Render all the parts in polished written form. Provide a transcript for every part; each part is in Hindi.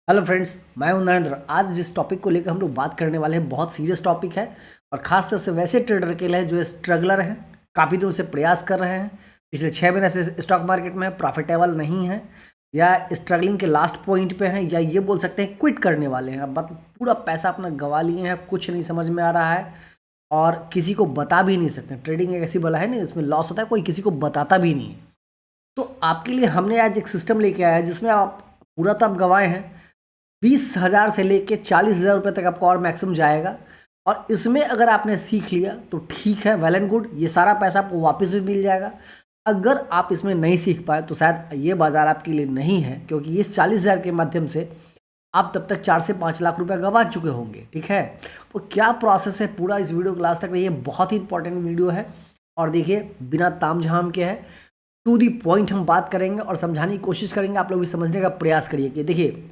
हेलो फ्रेंड्स, मैं हूं नरेंद्र। आज जिस टॉपिक को लेकर हम लोग बात करने वाले हैं बहुत सीरियस टॉपिक है और खासतौर से वैसे ट्रेडर के लिए जो स्ट्रगलर हैं, काफ़ी दिनों से प्रयास कर रहे हैं, पिछले 6 महीने से स्टॉक मार्केट में प्रॉफिटेबल नहीं है या स्ट्रगलिंग के लास्ट पॉइंट पे हैं या ये बोल सकते हैं क्विट करने वाले हैं। मतलब पूरा पैसा अपना गंवा लिए हैं, कुछ नहीं समझ में आ रहा है और किसी को बता भी नहीं सकते। ट्रेडिंग एक ऐसी बला है नहीं, इसमें लॉस होता है, कोई किसी को बताता भी नहीं है। तो आपके लिए हमने आज एक सिस्टम लेके आया है जिसमें आप पूरा तो आप गंवाए हैं, 20,000 से लेके 40,000 रुपये तक आपका और मैक्सिमम जाएगा। और इसमें अगर आपने सीख लिया तो ठीक है, वेल एंड गुड, ये सारा पैसा आपको वापस भी मिल जाएगा। अगर आप इसमें नहीं सीख पाए तो शायद ये बाज़ार आपके लिए नहीं है, क्योंकि इस 40,000 के माध्यम से आप तब तक 4 से 5 लाख रुपए गंवा चुके होंगे। ठीक है, तो क्या प्रोसेस है पूरा, इस वीडियो क्लास तक रहिए, बहुत ही इंपॉर्टेंट वीडियो है। और देखिए, बिना ताम झाम के है, टू दी पॉइंट हम बात करेंगे और समझाने की कोशिश करेंगे। आप लोग भी समझने का प्रयास करिए कि देखिए,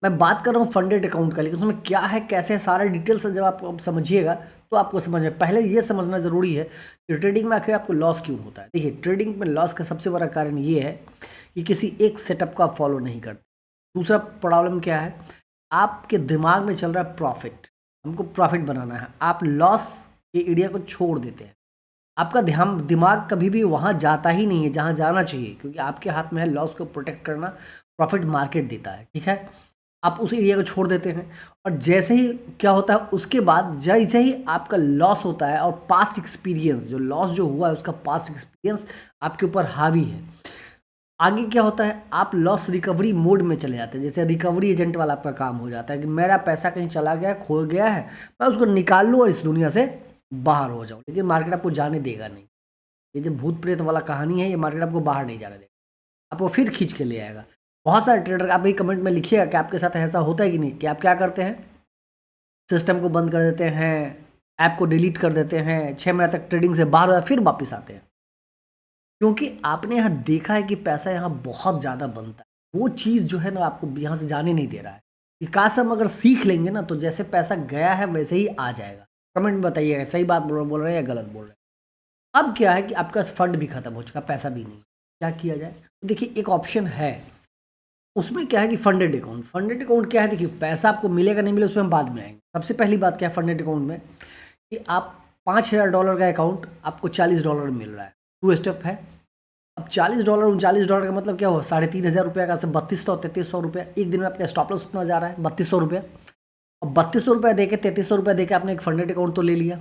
मैं बात कर रहा हूँ फंडेड अकाउंट का, लेकिन उसमें क्या है, कैसे है, सारे डिटेल्स जब आप समझिएगा तो आपको समझ में। पहले ये समझना ज़रूरी है कि ट्रेडिंग में आखिर आपको लॉस क्यों होता है। देखिए, ट्रेडिंग में लॉस का सबसे बड़ा कारण ये है कि किसी एक सेटअप को आप फॉलो नहीं करते। दूसरा प्रॉब्लम क्या है, आपके दिमाग में चल रहा है प्रॉफिट, हमको प्रॉफिट बनाना है, आप लॉस के एरिया को छोड़ देते हैं। आपका ध्यान, दिमाग कभी भी वहाँ जाता ही नहीं है जहाँ जाना चाहिए, क्योंकि आपके हाथ में है लॉस को प्रोटेक्ट करना, प्रॉफिट मार्केट देता है। ठीक है, आप उस एरिया को छोड़ देते हैं और जैसे ही क्या होता है, उसके बाद जैसे ही आपका लॉस होता है और पास्ट एक्सपीरियंस, जो लॉस जो हुआ है उसका पास्ट एक्सपीरियंस आपके ऊपर हावी है, आगे क्या होता है, आप लॉस रिकवरी मोड में चले जाते हैं। जैसे रिकवरी एजेंट वाला आपका काम हो जाता है कि मेरा पैसा कहीं चला गया, खो गया है, मैं उसको निकाल लूँ और इस दुनिया से बाहर हो जाऊँ। लेकिन मार्केट आपको जाने देगा नहीं। ये जो भूत प्रेत वाला कहानी है, ये मार्केट आपको बाहर नहीं जाने देगा, आपको फिर खींच के ले आएगा। बहुत सारे ट्रेडर, आप भी कमेंट में लिखिएगा कि आपके साथ ऐसा होता है कि नहीं, कि आप क्या करते हैं, सिस्टम को बंद कर देते हैं, ऐप को डिलीट कर देते हैं, 6 महीने तक ट्रेडिंग से बाहर हो फिर वापस आते हैं, क्योंकि आपने यहाँ देखा है कि पैसा यहाँ बहुत ज़्यादा बनता है। वो चीज़ जो है ना, आपको यहाँ से जाने नहीं दे रहा है कि काश हम अगर सीख लेंगे ना तो जैसे पैसा गया है वैसे ही आ जाएगा। कमेंट में बताइएगा सही बात बोल रहे हैं या गलत बोल रहे हैं। अब क्या है कि आपका फंड भी खत्म हो चुका, पैसा भी नहीं, क्या किया जाए। तो देखिए, एक ऑप्शन है, उसमें क्या है कि फंडेड अकाउंट। फंडेड अकाउंट क्या है, देखिए पैसा आपको मिलेगा नहीं मिलेगा उसमें हम बाद में आएंगे। सबसे पहली बात क्या है फंडेड अकाउंट में, कि आप $5,000 का अकाउंट आपको $40 मिल रहा है। टू स्टेप है। अब $40 $39 का मतलब क्या हुआ, 3,500 रुपये का, 3200 3300 रुपये एक दिन में आपका स्टॉप लॉस उतना जा रहा है, 3200 रुपये। अब 3200 रुपये दे के 3300 रुपये दे के आपने एक फंडेड अकाउंट तो ले लिया।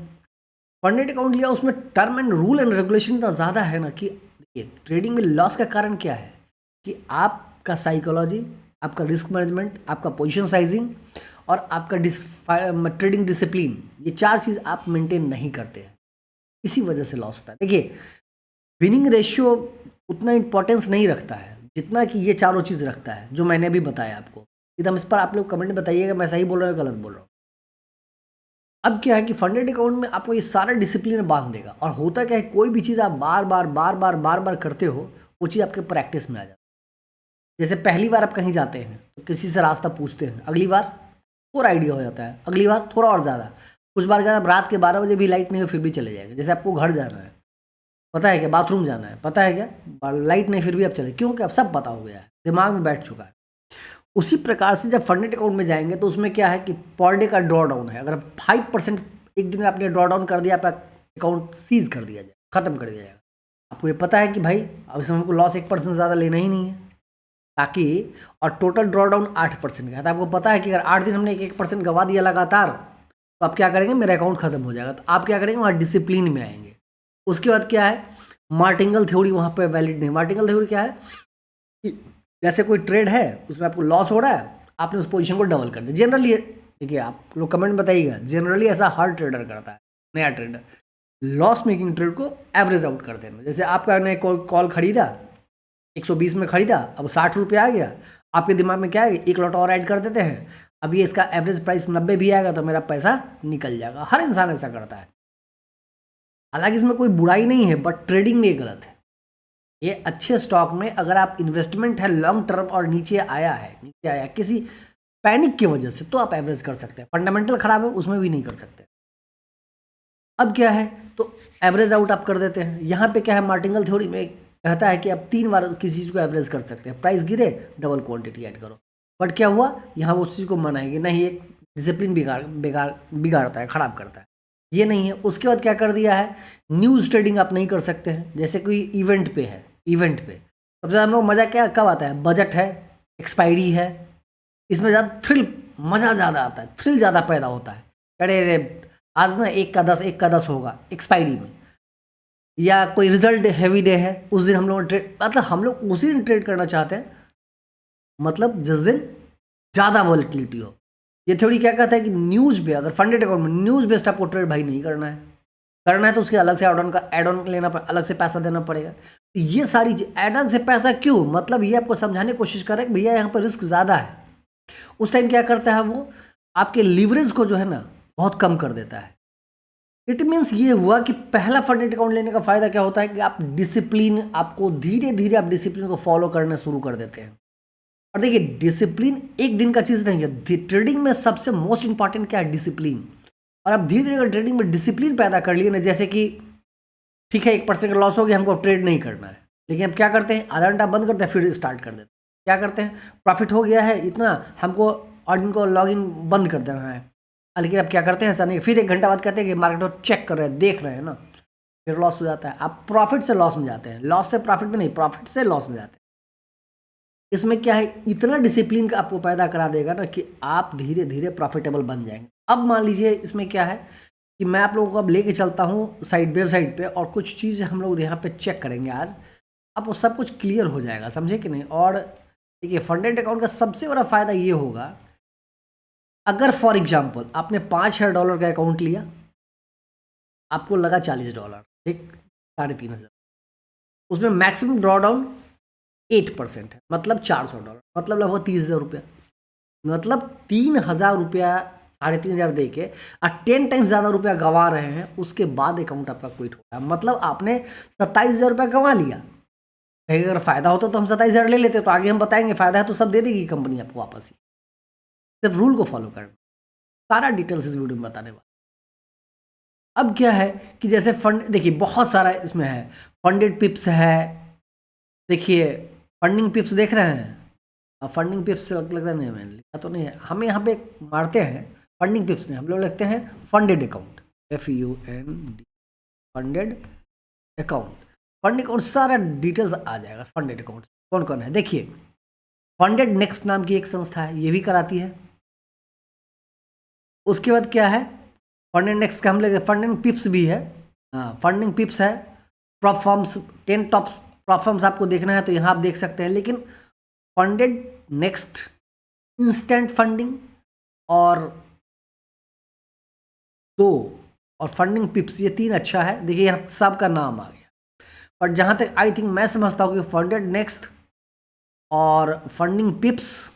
फंडेड अकाउंट लिया, उसमें term and rule and regulation इतना ज़्यादा है ना कि देखिए, ट्रेडिंग में लॉस का कारण क्या है कि आपका साइकोलॉजी, आपका रिस्क मैनेजमेंट, आपका पोजीशन साइजिंग और आपका ट्रेडिंग डिसिप्लिन, ये 4 चीज़ आप मेंटेन नहीं करते हैं, इसी वजह से लॉस होता है। देखिए, विनिंग रेशियो उतना इंपॉर्टेंस नहीं रखता है जितना कि ये चारों चीज़ रखता है जो मैंने अभी बताया आपको। एकदम इस पर आप लोग कमेंट में बताइएगा मैं सही बोल रहा हूँ या गलत बोल रहा हूँ। अब क्या है कि फंडेड अकाउंट में आपको ये सारा डिसिप्लिन बांध देगा। और होता क्या है, कोई भी चीज़ आप बार बार बार बार बार बार करते हो, वो चीज़ आपके प्रैक्टिस में आ जाती है। जैसे पहली बार आप कहीं जाते हैं तो किसी से रास्ता पूछते हैं, अगली बार थोड़ा आइडिया हो जाता है, अगली बार थोड़ा और ज़्यादा, कुछ बार क्या, आप रात के 12 बजे भी लाइट नहीं हो फिर भी चले जाएंगे। जैसे आपको घर जाना है, पता है क्या, बाथरूम जाना है, पता है क्या, लाइट नहीं फिर भी आप चले, क्योंकि अब सब पता हो गया है, दिमाग में बैठ चुका है। उसी प्रकार से जब फंडेड अकाउंट में जाएंगे तो उसमें क्या है कि पर डे का ड्रॉ डाउन है। अगर 5% एक दिन में आपने ड्रॉ डाउन कर दिया, आपका अकाउंट सीज कर दिया जाए, खत्म कर दिया जाएगा। आपको ये पता है कि भाई अब इसमें हमको लॉस 1% ज़्यादा लेना ही नहीं है, ताकि, और टोटल ड्रॉ डाउन 8% का है, तो आपको पता है कि अगर 8 दिन हमने 1% गंवा दिया लगातार, तो आप क्या करेंगे, मेरा अकाउंट खत्म हो जाएगा। तो आप क्या करेंगे, वहाँ डिसिप्लिन में आएंगे। उसके बाद क्या है, मार्टिंगल थ्योरी वहाँ पर वैलिड नहीं। मार्टिंगल थ्योरी क्या है कि जैसे कोई ट्रेड है, उसमें आपको लॉस हो रहा है, आपने उस पोजीशन को डबल कर दिया। जनरली देखिए, आप लोग कमेंट बताइएगा, जनरली ऐसा हर ट्रेडर करता है, नया ट्रेडर लॉस मेकिंग ट्रेड को एवरेज आउट कर देना। जैसे आपका ने कॉल खरीदा, 120 में खरीदा, अब 60 रुपये आ गया, आपके दिमाग में क्या है, एक लॉट और ऐड कर देते हैं, अब ये इसका एवरेज प्राइस 90 भी आएगा तो मेरा पैसा निकल जाएगा। हर इंसान ऐसा करता है, हालांकि इसमें कोई बुराई नहीं है, बट ट्रेडिंग में ये गलत है। ये अच्छे स्टॉक में अगर आप इन्वेस्टमेंट है लॉन्ग टर्म और नीचे आया किसी पैनिक की वजह से, तो आप एवरेज कर सकते हैं। फंडामेंटल खराब है उसमें भी नहीं कर सकते। अब क्या है, तो एवरेज आउट आप कर देते हैं। यहाँ पे क्या है, मार्टिंगल थ्योरी में कहता है कि आप 3 बार किसी चीज़ को एवरेज कर सकते हैं, प्राइस गिरे डबल क्वांटिटी ऐड करो। बट क्या हुआ, यहाँ वो उस चीज़ को मनाएंगे नहीं, एक डिसिप्लिन बिगाड़ता है, खराब करता है, ये नहीं है। उसके बाद क्या कर दिया है, न्यूज़ ट्रेडिंग आप नहीं कर सकते हैं। जैसे कोई इवेंट पे है, इवेंट पे सबसे ज़्यादा हम लोग मज़ा क्या कब आता है, बजट है, एक्सपायरी है, इसमें ज़्यादा थ्रिल, मज़ा ज़्यादा आता है, थ्रिल ज़्यादा पैदा होता है। अरे अरे आज ना 1 का 10 होगा एक्सपायरी में, या कोई रिजल्ट हैवी डे है, उस दिन हम लोग ट्रेड, मतलब हम लोग उसी दिन ट्रेड करना चाहते हैं, मतलब जिस दिन ज़्यादा वॉलेटिलिटी हो। ये थ्योरी क्या कहता है कि न्यूज़ पे, अगर फंडेड अकाउंट में न्यूज़ बेस्ड आपको ट्रेड भाई नहीं करना है, करना है तो उसके अलग से एड ऑन लेना अलग से पैसा देना पड़ेगा। तो ये सारी एड ऑन से पैसा क्यों, मतलब ये आपको समझाने की कोशिश कर रहा है कि भैया यहाँ पर रिस्क ज़्यादा है। उस टाइम क्या करता है वो, आपके लीवरेज को जो है ना बहुत कम कर देता है। इट मीन्स ये हुआ कि पहला फंडेड अकाउंट लेने का फायदा क्या होता है कि आप डिसिप्लिन, आपको धीरे धीरे आप डिसिप्लिन को फॉलो करना शुरू कर देते हैं। और देखिए डिसिप्लिन एक दिन का चीज़ नहीं है, ट्रेडिंग में सबसे मोस्ट इंपॉर्टेंट क्या है, डिसिप्लिन। और आप धीरे धीरे अगर ट्रेडिंग में डिसिप्लिन पैदा कर लिए ना, जैसे कि ठीक है 1% का लॉस हो गया, हमको अब ट्रेड नहीं करना है, लेकिन अब क्या करते हैं, आधा घंटा बंद करते हैं फिर स्टार्ट कर देते हैं। क्या करते हैं, प्रॉफिट हो गया है इतना, हमको और इनको लॉग इन बंद कर देना है, लेकिन अब क्या करते हैं ऐसा नहीं, फिर 1 घंटा बाद कहते हैं कि मार्केट को चेक कर रहे हैं, देख रहे हैं ना, फिर लॉस हो जाता है। आप प्रॉफिट से लॉस में जाते हैं, लॉस से प्रॉफिट में नहीं, प्रॉफिट से लॉस में जाते हैं। इसमें क्या है, इतना डिसिप्लिन का आपको पैदा करा देगा ना कि आप धीरे धीरे प्रॉफिटेबल बन जाएंगे। अब मान लीजिए इसमें क्या है कि मैं आप लोगों को अब लेके चलता हूँ साइड वेबसाइट पे, और कुछ चीज़ हम लोग यहाँ पे चेक करेंगे आज, अब वो सब कुछ क्लियर हो जाएगा, समझे कि नहीं। और देखिए फंडेड अकाउंट का सबसे बड़ा फायदा ये होगा, अगर फॉर एग्जाम्पल आपने $5,000 का अकाउंट लिया, आपको लगा $40, ठीक, 3,500, उसमें मैक्सिमम ड्रॉ डाउन 8% है, मतलब $400, मतलब लगभग 30,000 रुपया, मतलब 3,000 रुपया, 3,500 दे के 10 टाइम्स ज़्यादा रुपया गंवा रहे हैं, उसके बाद अकाउंट आपका क्विट होगा, मतलब आपने 27,000 रुपया गंवा लिया। कहीं अगर फ़ायदा होता तो हम 27,000 ले लेते, तो आगे हम बताएंगे फ़ायदा है तो सब दे देगी कंपनी आपको वापस ही, सिर्फ रूल को फॉलो करना। सारा डिटेल्स इस वीडियो में बताने वाला। अब क्या है कि जैसे फंड, देखिए बहुत सारा इसमें है, फंडेड पिप्स है, देखिए फंडिंग पिप्स देख रहे हैं, अब फंडिंग पिप्स से लगता नहीं, मैंने लिखा तो नहीं है, हमें यहाँ पे मारते हैं फंडिंग पिप्स नहीं, हम लोग लिखते हैं funded account, FUND, funded account. Funded account सारा डिटेल्स आ जाएगा, फंडेड अकाउंट कौन कौन है। देखिए फंडेड नेक्स्ट नाम की एक संस्था है, ये भी कराती है। उसके बाद क्या है, फंडेड नेक्स्ट का हम लोग फंडिंग पिप्स भी है, हाँ फंडिंग पिप्स है। Prop forms 10 top prop forms आपको देखना है तो यहाँ आप देख सकते हैं, लेकिन फंडेड नेक्स्ट, इंस्टेंट फंडिंग और दो, और फंडिंग पिप्स, ये 3 अच्छा है। देखिए यहाँ सबका नाम आ गया, पर जहाँ तक आई थिंक मैं समझता हूँ कि फंडेड नेक्स्ट और फंडिंग पिप्स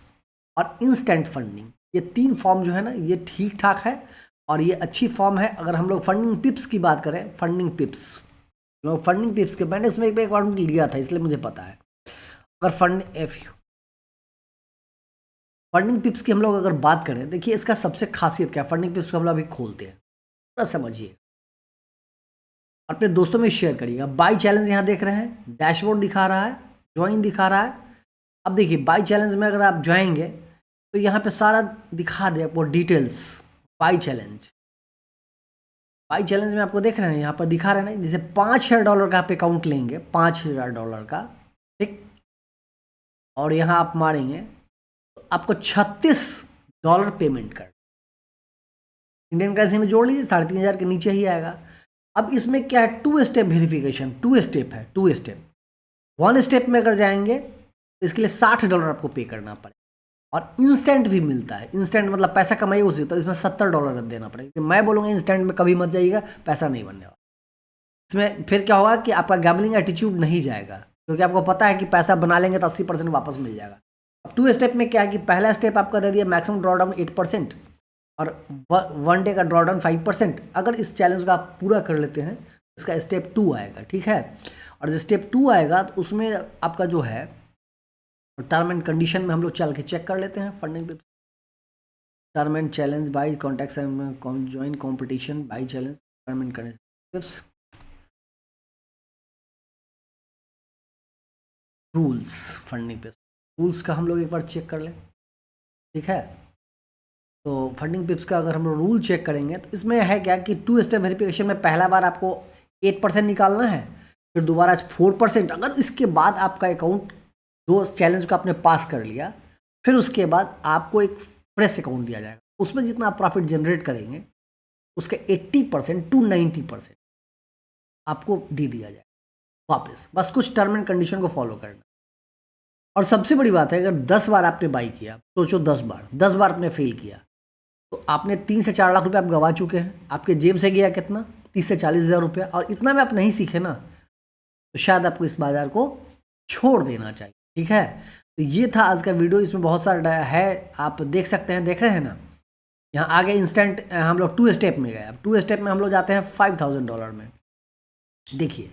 और इंस्टेंट फंडिंग, ये 3 फॉर्म जो है ना ये ठीक ठाक है, और ये अच्छी फॉर्म है। अगर हम लोग फंडिंग पिप्स की बात करें, फंडिंग पिप्स, लोग फंडिंग पिप्स के, मैंने उसमें एक अकाउंट लिया था इसलिए मुझे पता है। अगर फंडिंग पिप्स की हम लोग अगर बात करें, देखिए इसका सबसे खासियत क्या है, फंडिंग पिप्स को हम लोग अभी खोलते हैं, थोड़ा समझिए, अपने दोस्तों में शेयर करिएगा। बाई चैलेंज यहाँ देख रहे हैं, डैशबोर्ड दिखा रहा है, ज्वाइन दिखा रहा है। अब देखिए बाई चैलेंज में अगर आप जाएंगे तो यहाँ पे सारा दिखा दे आपको डिटेल्स। बाई चैलेंज में आपको देख रहे हैं, यहाँ पर दिखा रहे हैं ना, जैसे $5,000 का आप अकाउंट लेंगे, $5,000 का, ठीक, और यहाँ आप मारेंगे तो आपको $36 पेमेंट कर, इंडियन करेंसी में जोड़ लीजिए, 3,500 के नीचे ही आएगा। अब इसमें क्या है, 2 स्टेप वेरिफिकेशन, 2 स्टेप है, 2 स्टेप। 1 स्टेप में अगर जाएंगे तो इसके लिए $60 आपको पे करना पड़ेगा, और इंस्टेंट भी मिलता है। इंस्टेंट मतलब पैसा कमाइए उसी, तो इसमें $70 देना पड़ेगा। मैं बोलूँगा इंस्टेंट में कभी मत जाइएगा, पैसा नहीं बनने वाला। इसमें फिर क्या होगा कि आपका गैम्बलिंग एटीट्यूड नहीं जाएगा, क्योंकि आपको पता है कि पैसा बना लेंगे तो 80% वापस मिल जाएगा। अब 2 स्टेप में क्या है कि पहला स्टेप आपका दे दिया मैक्सिमम ड्रॉ डाउन 8%, और 1 डे का ड्रॉ डाउन 5%। अगर इस चैलेंज को आप पूरा कर लेते हैं, इसका स्टेप 2 आएगा, ठीक है। और जब स्टेप 2 आएगा तो उसमें आपका जो है टर्म एंड कंडीशन में हम लोग चल के चेक कर लेते हैं। Funding term and challenge by contact join competition by challenge term and condition rules, funding पे रूल्स का हम लोग एक बार चेक कर लें। ठीक है। तो फंडिंग पिप्स का अगर हम लोग रूल चेक करेंगे तो इसमें है क्या कि 2 स्टेप वेरिफिकेशन में पहला बार आपको 8% निकालना है, फिर दोबारा 4%। अगर इसके बाद आपका अकाउंट 2 चैलेंज को आपने पास कर लिया, फिर उसके बाद आपको एक फ्रेश अकाउंट दिया जाएगा, उसमें जितना आप प्रॉफिट जनरेट करेंगे उसके 80% टू 90% आपको दे दिया जाएगा वापस। बस कुछ टर्म एंड कंडीशन को फॉलो करना। और सबसे बड़ी बात है, अगर 10 बार आपने बाई किया, सोचो 10 बार आपने फेल किया, तो आपने 3 से 4 लाख रुपए आप गवा चुके हैं। आपके जेब से गया कितना? 30 से 40 हज़ार रुपया। और इतना में आप नहीं सीखे ना, तो शायद आपको इस बाजार को छोड़ देना चाहिए। ठीक है, तो ये था आज का वीडियो। इसमें बहुत सारा है, आप देख सकते हैं, देख रहे हैं ना। यहाँ आगे इंस्टेंट हम लोग 2 स्टेप में गए। अब 2 स्टेप में हम लोग जाते हैं $5000 में। देखिए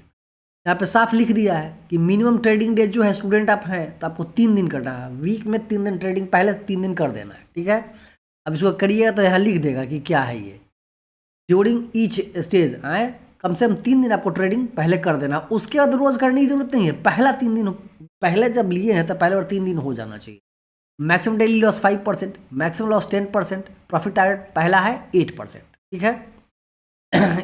यहाँ पे साफ लिख दिया है कि मिनिमम ट्रेडिंग डेज जो है, स्टूडेंट आप हैं तो आपको 3 दिन करना है। वीक में 3 दिन ट्रेडिंग, पहले 3 दिन कर देना है। ठीक है, अब इसको करिएगा तो यहाँ लिख देगा कि क्या है ये। ड्यूरिंग ईच स्टेज आए कम से कम 3 दिन आपको ट्रेडिंग पहले कर देना। उसके बाद रोज करने की जरूरत नहीं है। पहला 3 दिन, पहले जब लिए हैं तो पहले और 3 दिन हो जाना चाहिए। Maximum daily loss 5%, maximum loss 10%, profit target पहला है 8%। ठीक है,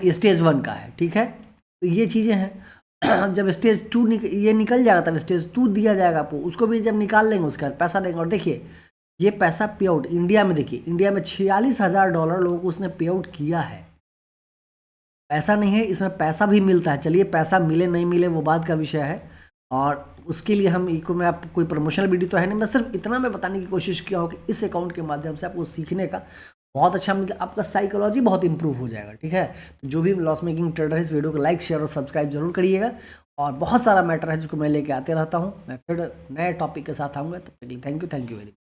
ये स्टेज 1 का है। ठीक है, तो ये चीज़ें हैं। जब स्टेज 2 ये निकल जाएगा तब स्टेज 2 दिया जाएगा आपको। उसको भी जब निकाल लेंगे उसके बाद पैसा देंगे। और देखिए ये पैसा पे आउट इंडिया में, देखिए इंडिया में $46,000 लोगों को उसने पे आउट किया है। ऐसा नहीं है, इसमें पैसा भी मिलता है। चलिए पैसा मिले नहीं मिले वो बात का विषय है, और उसके लिए हम मैं आप कोई प्रमोशनल वीडियो तो है नहीं, मैं सिर्फ इतना मैं बताने की कोशिश किया हूँ कि इस अकाउंट के माध्यम से आपको सीखने का बहुत अच्छा, मतलब आपका साइकोलॉजी बहुत इंप्रूव हो जाएगा। ठीक है, तो जो भी लॉस मेकिंग ट्रेडर है इस वीडियो को लाइक शेयर और सब्सक्राइब जरूर करिएगा। और बहुत सारा मैटर है जिसको मैं लेके आते रहता हूँ। मैं फिर नए टॉपिक के साथ आऊँगा। तब तक के लिए थैंक यू वेरी मच।